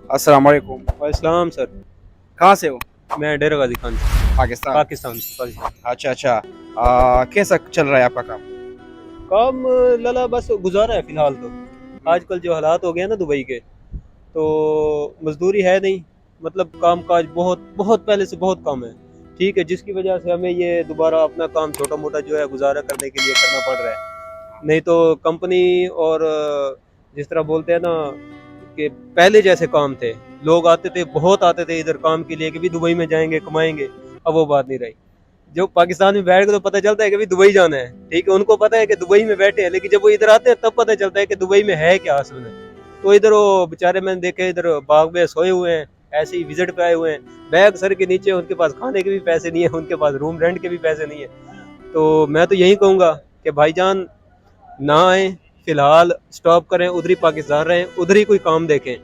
अस्सलाम वालेकुम। इस्लाम सर। कहाँ से हो? मैं डेरा गाजी खान से, पाकिस्तान। पाकिस्तान से। अच्छा अच्छा। कैसा चल रहा है आपका काम? काम लला बस गुजारा है फिलहाल तो। आजकल जो हालात हो गए ना दुबई के, तो मजदूरी है नहीं, मतलब काम काज बहुत बहुत पहले से बहुत कम है। ठीक है, जिसकी वजह से हमें ये दोबारा अपना काम छोटा मोटा जो है गुजारा करने के लिए करना पड़ रहा है। नहीं तो कंपनी और जिस तरह बोलते हैं ना कि पहले जैसे काम थे, लोग आते थे, बहुत आते थे इधर काम के लिए कि भी दुबई में जाएंगे कमाएंगे। अब वो बात नहीं रही। जो पाकिस्तान में बैठ के तो पता चलता है कि भी दुबई जाना है, ठीक है, उनको पता है कि दुबई में बैठे हैं, लेकिन जब वो इधर आते हैं तब पता चलता है कि दुबई में है क्या असल में। तो इधर वो बेचारे मैंने देखे इधर बाग में सोए हुए हैं, ऐसे ही विजिट पे आए हुए हैं, बैग सर के नीचे, उनके पास खाने के भी पैसे नहीं है, उनके पास रूम रेंट के भी पैसे नहीं है। तो मैं तो यही कहूँगा कि भाईजान ना आए, फिलहाल स्टॉप करें, उधर ही पाकिस्तान रहें, उधर ही कोई काम देखें।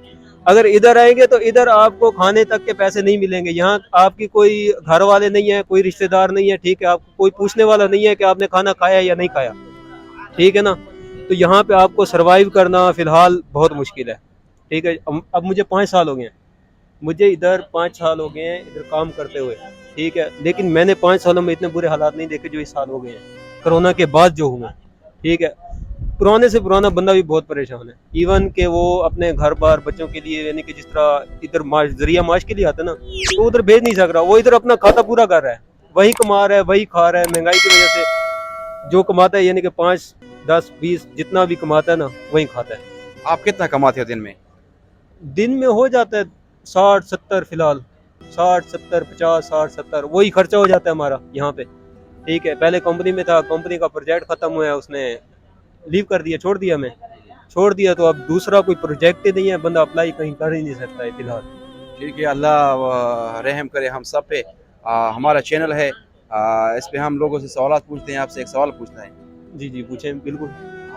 अगर इधर आएंगे तो इधर आपको खाने तक के पैसे नहीं मिलेंगे। यहाँ आपकी कोई घर वाले नहीं है, कोई रिश्तेदार नहीं है, ठीक है, आपको कोई पूछने वाला नहीं है कि आपने खाना खाया या नहीं खाया, ठीक है ना। तो यहाँ पे आपको सरवाइव करना फिलहाल बहुत मुश्किल है। ठीक है, अब मुझे 5 साल हो गए हैं, मुझे इधर 5 साल हो गए हैं इधर काम करते हुए, ठीक है, लेकिन मैंने 5 सालों में इतने बुरे हालात नहीं देखे जो इस साल हो गए हैं कोरोना के बाद जो हुए। ठीक है, पुराने से पुराना बंदा भी बहुत परेशान है, इवन के वो अपने घर बार बच्चों के लिए, यानी कि जिस तरह इधर जरिया माश के लिए आते ना, तो उधर भेज नहीं सक रहा। वो इधर अपना खाता पूरा कर रहा है, वही कमा रहा है, वही खा रहा है। महंगाई की वजह से जो कमाता है, यानी कि 5, 10, 20 जितना भी कमाता है ना, वही खाता है। आप कितना कमाते हो दिन में? दिन में हो जाता है 60-70, फिलहाल 60-70, 50, 60-70 वही खर्चा हो जाता है हमारा यहाँ पे। ठीक है, पहले कंपनी में था, कंपनी का प्रोजेक्ट खत्म हुआ है, उसने लीव कर दिया, छोड़ दिया, मैं छोड़ दिया, तो अब दूसरा कोई प्रोजेक्ट ही नहीं है, बंदा अप्लाई कहीं कर ही नहीं सकता है फिलहाल। ठीक है, अल्लाह रहम करे हम सब पे। हमारा चैनल है, इस पे हम लोगों से सवाल पूछते हैं। आपसे एक सवाल पूछना है। जी जी, पूछें बिल्कुल।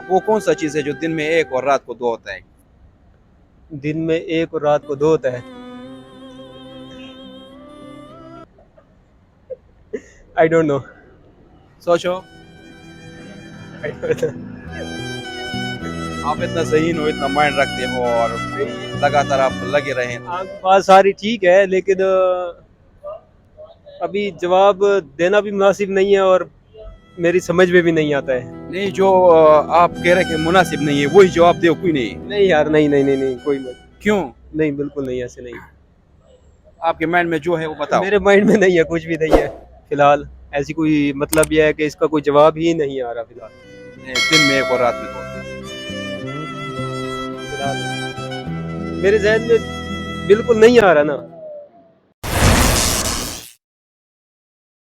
वो कौन सा चीज़ है जो दिन में एक और रात को दो होता है? दिन में एक और रात को दो होता है? I don't know. सोचो। आप इतना ज़हीन हो, इतना माइंड रखते हो और लगातार आप लगे रहे। आपकी बात सारी ठीक है, लेकिन अभी जवाब देना भी मुनासिब नहीं है और मेरी समझ में भी नहीं आता है। नहीं, जो आप कह रहे कि मुनासिब नहीं है वही जवाब दो, कोई नहीं। नहीं यार, नहीं नहीं नहीं नहीं, कोई मत। क्यों? नहीं, बिल्कुल नहीं, ऐसे नहीं। आपके माइंड में जो है वो बताओ। मेरे माइंड में नहीं है, कुछ भी नहीं है फिलहाल। ऐसी कोई मतलब यह है कि इसका कोई जवाब ही नहीं आ रहा फिलहाल। दिन में एक और रात में दो। फिलहाल मेरे जहन में बिल्कुल नहीं आ रहा ना।